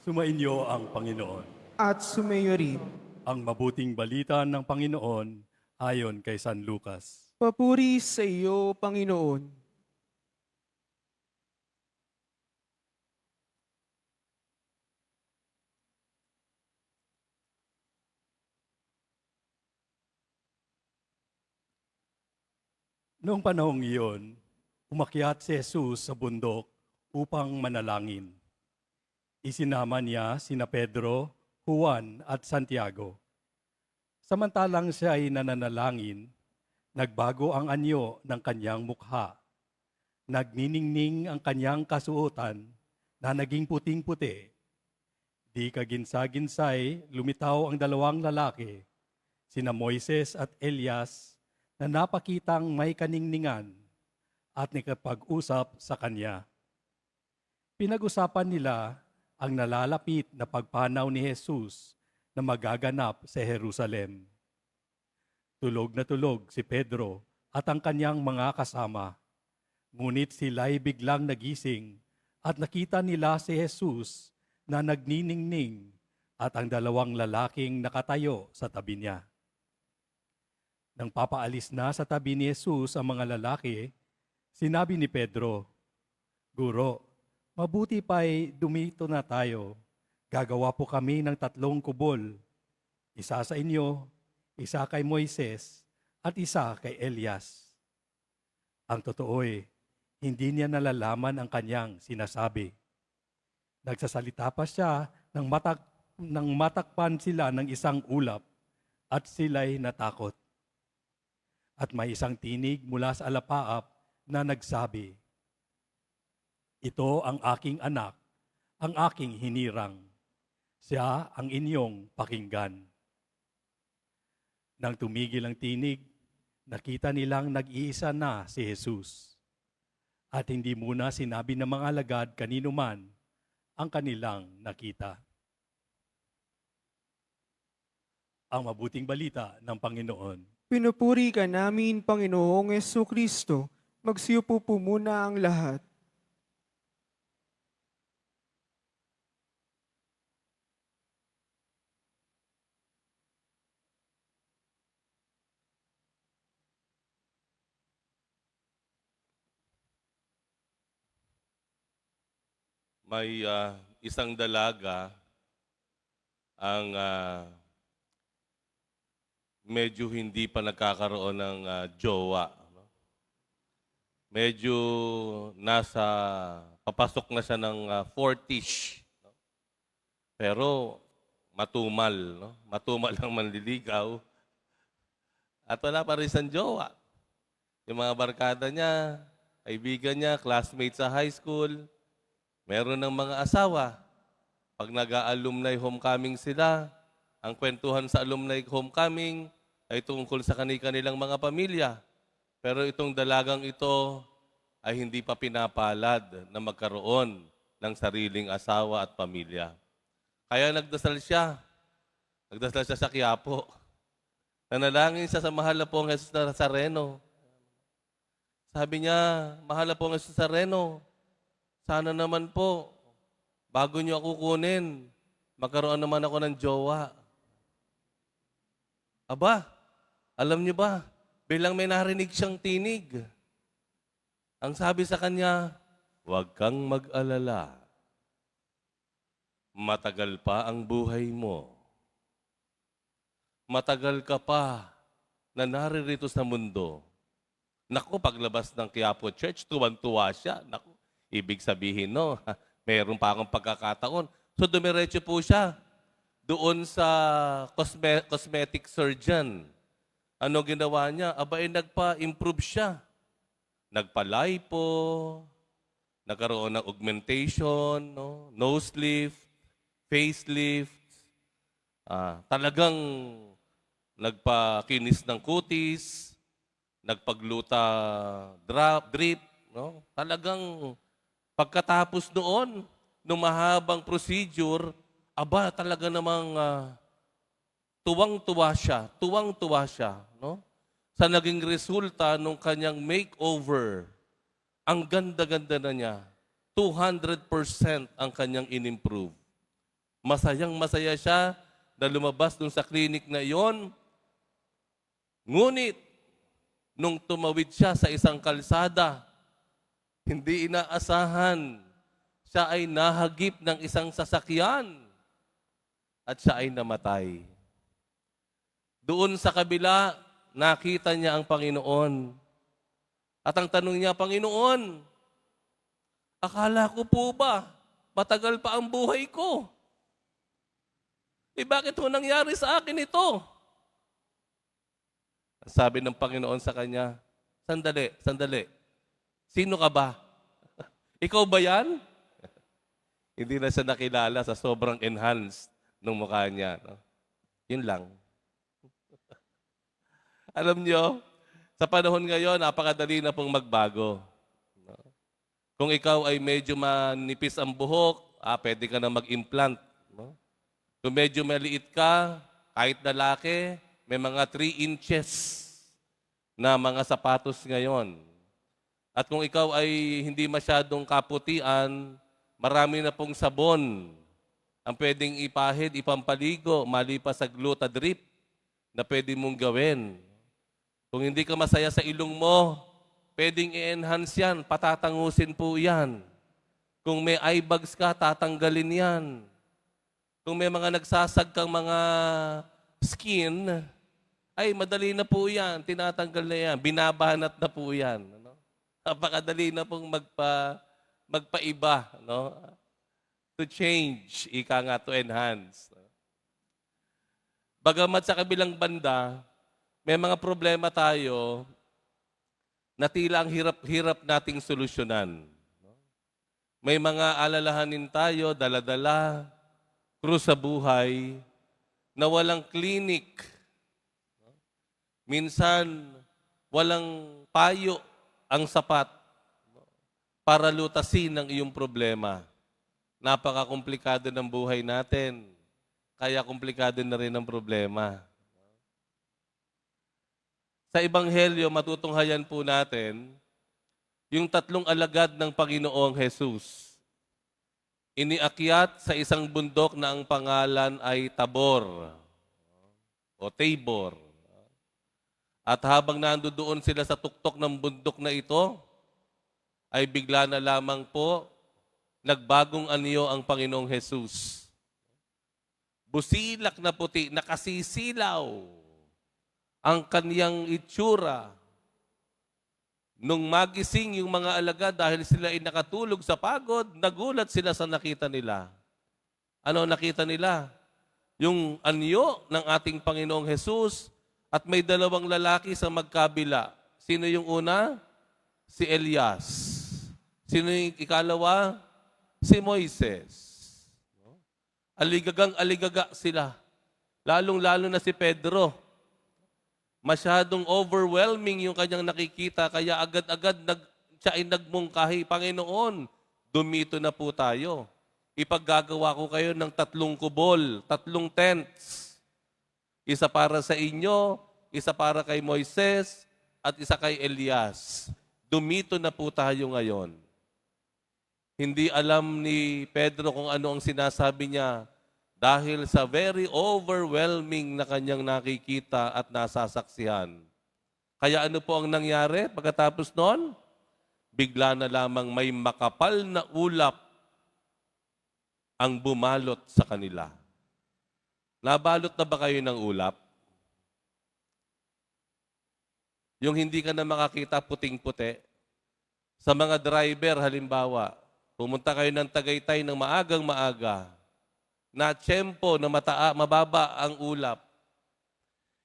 Sumainyo ang Panginoon. at sumayo rin. Ang mabuting balita ng Panginoon ayon kay San Lucas. Papuri sa iyo, Panginoon. Noong panahong iyon, umakyat si Jesus sa bundok upang manalangin. Isinama niya sina Pedro, Juan at Santiago. Samantalang siya ay nananalangin, nagbago ang anyo ng kanyang mukha. Nagniningning ang kanyang kasuotan na naging puting-puti. Di kaginsa-ginsay lumitaw ang dalawang lalaki, sina Moises at Elias, na napakitang may kaningningan at nakapag-usap sa kanya. Pinag-usapan nila ang nalalapit na pagpanaw ni Jesus na magaganap sa Jerusalem. Tulog na tulog si Pedro at ang kanyang mga kasama. Ngunit sila'y biglang nagising at nakita nila si Jesus na nagniningning at ang dalawang lalaking nakatayo sa tabi niya. Nang papaalis na sa tabi ni Jesus ang mga lalaki, sinabi ni Pedro, "Guro, mabuti pa'y dumito na tayo. Gagawa po kami ng 3 kubol. Isa sa inyo, isa kay Moises, at isa kay Elias." Ang totoo'y, hindi niya nalalaman ang kanyang sinasabi. Nagsasalita pa siya nang matakpan sila ng isang ulap at sila'y natakot. At may isang tinig mula sa alapaap na nagsabi, "Ito ang aking anak, ang aking hinirang. Siya ang inyong pakinggan." Nang tumigil ang tinig, nakita nilang nag-iisa na si Jesus. At hindi muna sinabi ng mga alagad kanino man ang kanilang nakita. Ang mabuting balita ng Panginoon. Pinupuri ka namin, Panginoong Jesucristo. Magsiupo po muna ang lahat. May isang dalaga ang medyo hindi pa nagkakaroon ng jowa. No? Medyo papasok na siya ng 40s. No? Pero matumal, no? Matumal ang manliligaw. At wala pa rin siyang jowa. Yung mga barkada niya, kaibigan niya, classmates sa high school, meron ng mga asawa. Pag nag-alumni homecoming sila, ang kwentuhan sa alumni homecoming ay tungkol sa kanilang mga pamilya. Pero itong dalagang ito ay hindi pa pinapalad na magkaroon ng sariling asawa at pamilya. Kaya nagdasal siya. Nagdasal siya sa Quiapo. Nanalangin siya sa mahal na pong Jesus Nazareno. Sabi niya, "Mahal na pong Jesus Nazareno, sana naman po, bago niyo ako kunin, magkaroon naman ako ng jowa." Aba, alam niyo ba, bilang may narinig siyang tinig, ang sabi sa kanya, "Huwag kang mag-alala. Matagal pa ang buhay mo. Matagal ka pa na naririto sa mundo." Naku, paglabas ng Quiapo Church, tuwan-tuwa siya. Naku, ibig sabihin, no, mayroon pa akong pagkakataon. So, dumiretso po siya doon sa cosmetic surgeon. Ano ginawa niya? Aba, nagpa-improve siya. Nagpa-lipo, nagkaroon ng augmentation, no? Nose lift, facelift, talagang nagpakinis ng kutis, nagpagluta drip, no? Talagang pagkatapos noon, nung mahabang procedure, aba, talaga namang tuwang-tuwa siya, no? Sa naging resulta nung kanyang makeover, ang ganda-ganda na niya. 200% ang kanyang inimprove. Masayang-masaya siya na lumabas dun sa klinik na iyon. Ngunit, nung tumawid siya sa isang kalsada, hindi inaasahan, siya ay nahagip ng isang sasakyan at siya ay namatay. Doon sa kabila, nakita niya ang Panginoon. At ang tanong niya, Panginoon, akala ko po ba, matagal pa ang buhay ko? Bakit ho nangyari sa akin ito? Sabi ng Panginoon sa kanya, sandali, sandali. Sino ka ba? Ikaw ba yan? Hindi na siya nakilala sa sobrang enhanced ng mukha niya. No? Yun lang. Alam nyo, sa panahon ngayon, napakadali na pong magbago. No? Kung ikaw ay medyo manipis ang buhok, pwede ka na mag-implant. No? Kung medyo maliit ka, kahit lalaki, may mga 3 inches na mga sapatos ngayon. At kung ikaw ay hindi masyadong kaputian, marami na pong sabon ang pwedeng ipahid, ipampaligo, malipas sa Glutadrip na pwede mong gawin. Kung hindi ka masaya sa ilong mo, pwedeng i-enhance yan, patatangusin po yan. Kung may eye bags ka, tatanggalin yan. Kung may mga nagsasagkang mga skin, ay madali na po yan, tinatanggal na yan, binabanat na po yan. Ano? Napakadali na pong magpaiba, no? To change, ika nga, to enhance. Bagamat sa kabilang banda, may mga problema tayo na tila ang hirap-hirap nating solusyonan. May mga alalahanin tayo, dala-dala, krus sa buhay, na walang klinik. Minsan, walang payo ang sapat para lutasin ang iyong problema. Napaka-komplikado ng buhay natin, kaya komplikado na rin ang problema. Sa Ebanghelyo, matutunghayan po natin yung 3 alagad ng Panginoong Jesus. Iniakyat sa isang bundok na ang pangalan ay Tabor o Tabor. At habang nandoon sila sa tuktok ng bundok na ito, ay bigla na lamang po nagbagong anyo ang Panginoong Jesus. Busilak na puti, nakasisilaw ang kaniyang itsura. Nung magising yung mga alagad dahil sila ay nakatulog sa pagod, nagulat sila sa nakita nila. Ano nakita nila? Yung anyo ng ating Panginoong Jesus at may 2 lalaki sa magkabila. Sino yung una? Si Elias. Sino yung ikalawa? Si Moises. Aligagang-aligaga sila. Lalong-lalo na si Pedro. Masyadong overwhelming yung kanyang nakikita, kaya agad-agad siya ay nagmungkahi, Panginoon, dumito na po tayo. Ipaggagawa ko kayo ng 3 kubol, 3 tents. Isa para sa inyo, isa para kay Moises, at isa kay Elias. Dumito na po tayo ngayon. Hindi alam ni Pedro kung ano ang sinasabi niya dahil sa very overwhelming na kanyang nakikita at nasasaksihan. Kaya ano po ang nangyari pagkatapos noon? Bigla na lamang may makapal na ulap ang bumalot sa kanila. Nabalot na ba kayo ng ulap? Yung hindi ka na makakita puting-puti. Sa mga driver, halimbawa, pumunta kayo ng Tagaytay ng maagang maaga, na tiyempo na mababa ang ulap.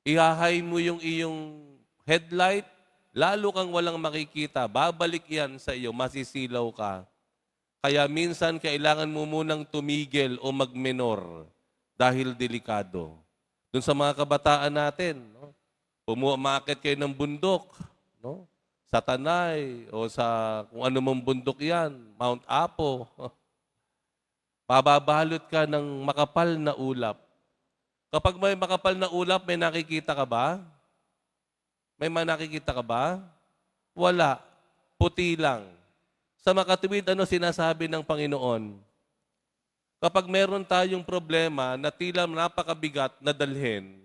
Ihahay mo yung iyong headlight, lalo kang walang makikita. Babalik yan sa iyo, masisilaw ka. Kaya minsan kailangan mo munang tumigil o magmenor dahil delikado. Doon sa mga kabataan natin, no? Umakit kayo ng bundok, no? Sa Tanay o sa kung ano mong bundok yan, Mount Apo. Pababalot ka ng makapal na ulap. Kapag may makapal na ulap, may nakikita ka ba? May nakikita ka ba? Wala. Puti lang. Sa makatuwid, ano sinasabi ng Panginoon? Kapag meron tayong problema na tila napakabigat na dalhin,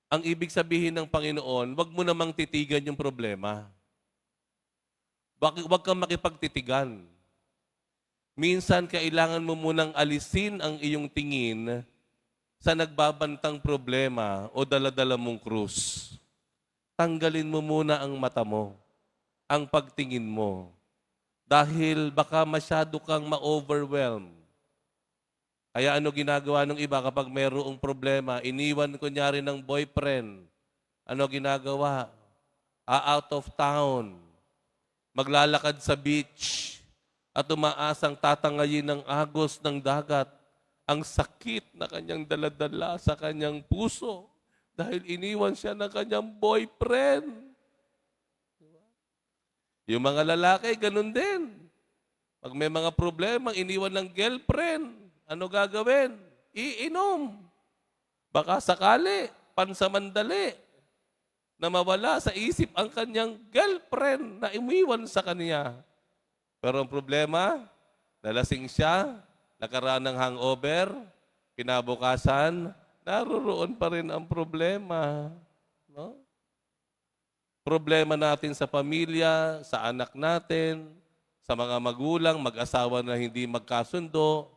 ang ibig sabihin ng Panginoon, wag mo namang titigan yung problema. Wag kang makipagtitigan. Minsan, kailangan mo munang alisin ang iyong tingin sa nagbabantang problema o daladala mong krus. Tanggalin mo muna ang mata mo, ang pagtingin mo. Dahil baka masyado kang ma-overwhelm. Kaya ano ginagawa ng iba kapag mayroong problema, iniwan kunyari ng boyfriend. Ano ginagawa? Out of town. Maglalakad sa beach. At umaasang tatangayin ng agos ng dagat. Ang sakit na kanyang daladala sa kanyang puso. Dahil iniwan siya ng kanyang boyfriend. Yung mga lalaki, ganun din. Pag may mga problema, iniwan ng girlfriend. Ano gagawin? Iinom. Baka sakali, pansamandali, na mawala sa isip ang kanyang girlfriend na umiwan sa kanya. Pero ang problema, nalasing siya, nagkaroon ng hangover, kinabukasan, naroon pa rin ang problema. No? Problema natin sa pamilya, sa anak natin, sa mga magulang, mag-asawa na hindi magkasundo,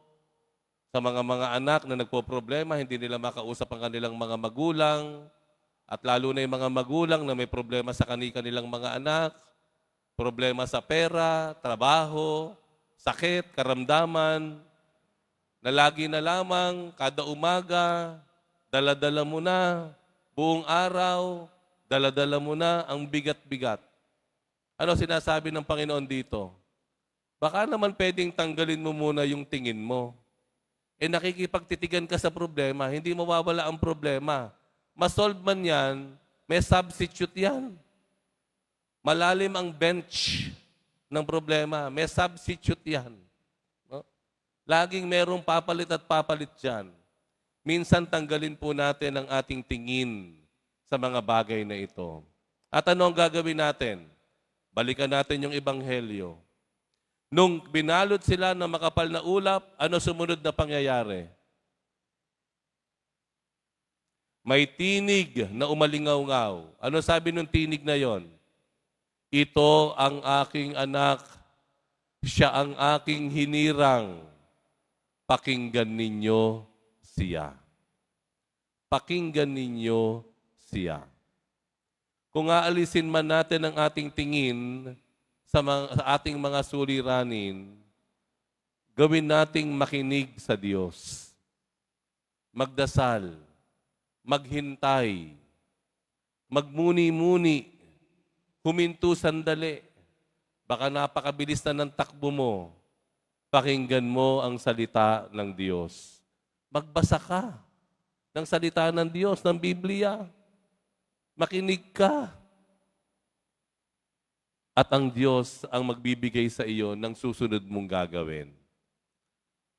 sa mga anak na nagpo-problema, hindi nila makausap ang kanilang mga magulang, at lalo na yung mga magulang na may problema sa kanilang mga anak, problema sa pera, trabaho, sakit, karamdaman, na lagi na lamang, kada umaga, dala-dala mo na, buong araw, dala-dala mo na ang bigat-bigat. Ano sinasabi ng Panginoon dito? Baka naman pwedeng tanggalin mo muna yung tingin mo. Nakikipagtitigan ka sa problema, hindi mawawala ang problema. Masolve man yan, may substitute yan. Malalim ang bench ng problema, may substitute yan. No? Laging merong papalit at papalit dyan. Minsan tanggalin po natin ang ating tingin sa mga bagay na ito. At ano ang gagawin natin? Balikan natin yung Ebanghelyo. Nung binalot sila ng makapal na ulap, ano sumunod na pangyayari? May tinig na umalingaw-ngaw. Ano sabi ng tinig na yon? Ito ang aking anak, siya ang aking hinirang. Pakinggan ninyo siya. Pakinggan ninyo siya. Kung aalisin man natin ang ating tingin sa ating mga suliranin, gawin nating makinig sa Diyos. Magdasal, maghintay, magmuni-muni, huminto sandali. Baka napakabilis na ng takbo mo. Pakinggan mo ang salita ng Diyos. Magbasa ka ng salita ng Diyos, ng Biblia. Makinig ka. At ang Diyos ang magbibigay sa iyo ng susunod mong gagawin.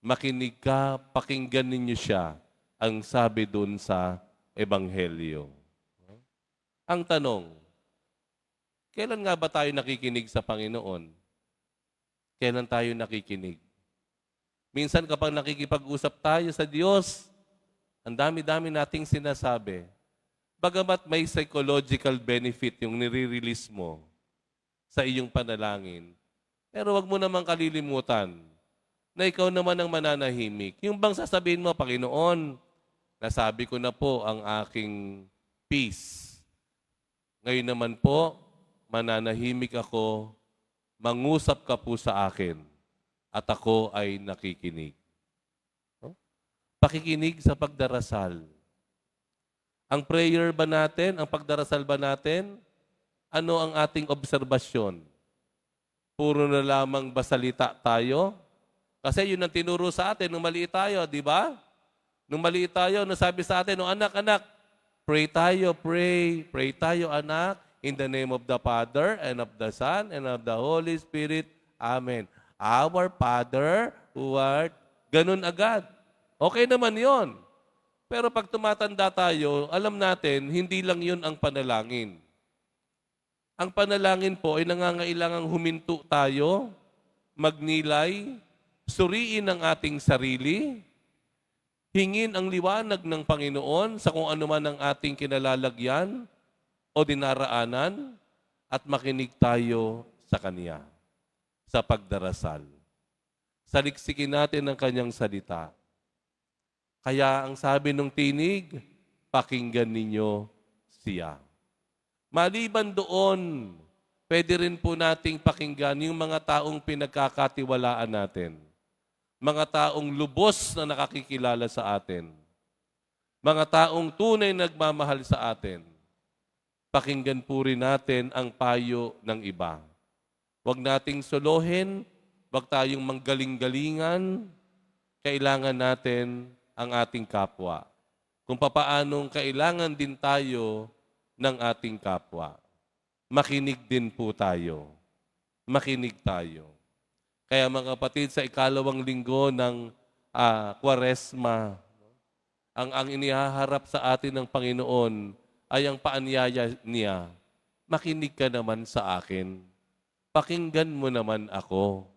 Makinig ka, pakinggan ninyo siya, ang sabi doon sa Ebanghelyo. Ang tanong, kailan nga ba tayo nakikinig sa Panginoon? Kailan tayo nakikinig? Minsan kapag nakikipag-usap tayo sa Diyos, ang dami-dami nating sinasabi. Bagamat may psychological benefit yung nire-release mo sa iyong panalangin. Pero wag mo namang kalilimutan na ikaw naman ang mananahimik. Yung bang sasabihin mo, Panginoon, nasabi ko na po ang aking peace. Ngayon naman po, mananahimik ako, mangusap ka po sa akin, at ako ay nakikinig. No? Pakikinig sa pagdarasal. Ang prayer ba natin, ang pagdarasal ba natin, ano ang ating obserbasyon? Puro na lamang basalita tayo? Kasi yun ang tinuro sa atin nung maliit tayo, di ba? Nung maliit tayo, nasabi sa atin, anak, pray tayo, pray. Pray tayo, anak, in the name of the Father, and of the Son, and of the Holy Spirit. Amen. Our Father, who art, ganun agad. Okay naman yon. Pero pag tumatanda tayo, alam natin, hindi lang yun ang panalangin. Ang panalangin po ay nangangailangang huminto tayo, magnilay, suriin ang ating sarili, hingin ang liwanag ng Panginoon sa kung ano man ang ating kinalalagyan o dinaraanan, at makinig tayo sa Kanya sa pagdarasal. Saliksikin natin ang Kanyang salita. Kaya ang sabi ng tinig, pakinggan ninyo siya. Maliban doon, pwede rin po nating pakinggan yung mga taong pinagkakatiwalaan natin. Mga taong lubos na nakakikilala sa atin. Mga taong tunay nagmamahal sa atin. Pakinggan po rin natin ang payo ng iba. Huwag nating solohin, huwag tayong manggaling-galingan. Kailangan natin ang ating kapwa. Kung papaanong kailangan din tayo ng ating kapwa. Makinig din po tayo. Makinig tayo. Kaya mga kapatid, sa ikalawang linggo ng Kwaresma, ang inihaharap sa atin ng Panginoon ay ang paanyaya niya, makinig ka naman sa akin. Pakinggan mo naman ako.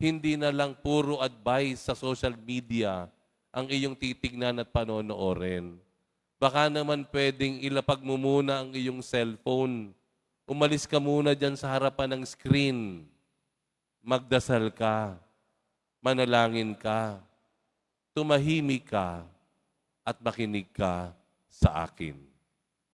Hindi na lang puro advice sa social media ang iyong titignan at panonoorin. Baka naman pwedeng ilapag mo muna ang iyong cellphone. Umalis ka muna dyan sa harapan ng screen. Magdasal ka. Manalangin ka. Tumahimik ka at makinig ka sa akin.